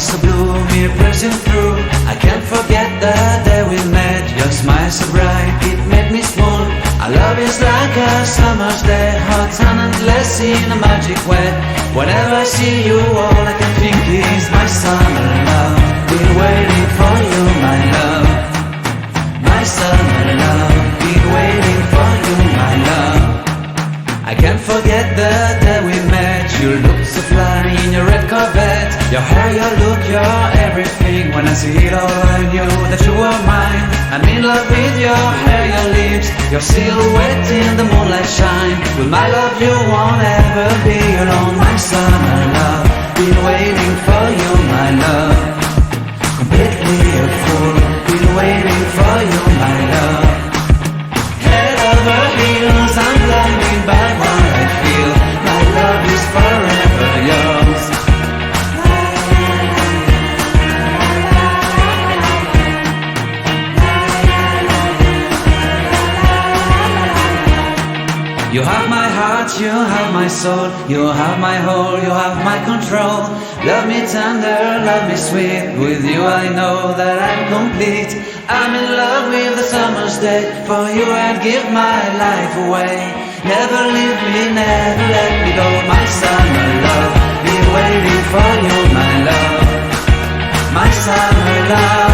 So blue, me pressing through. I can't forget the day we met. Your smile so bright, it made me swoon. Our love is like a summer's day, hot and endless in a magic way. Whenever I see you, all I can think is my summer love. Been waiting for you, my love. My summer love. Been waiting for you, my love. I can't forget the day we met. You looked so fly in your red Corvette. Your hair, your look, your everything. When I see it all, I knew that you were mine. I'm in love with your hair, your lips, your silhouette in the moonlight shine. With my love you won't ever be alone. My summer love, been waiting for you, my love. Completely a fool, been waiting for you, my love. Head over heels, I'm blinded by what I feel. My love is forever yours. You have my heart, you have my soul, you have my whole, you have my control. Love me tender, love me sweet, with you I know that I'm complete. I'm in love with the summer's day, for you I'd give my life away. Never leave me, never let me go, my summer love. Been waiting for you, my love. My summer love.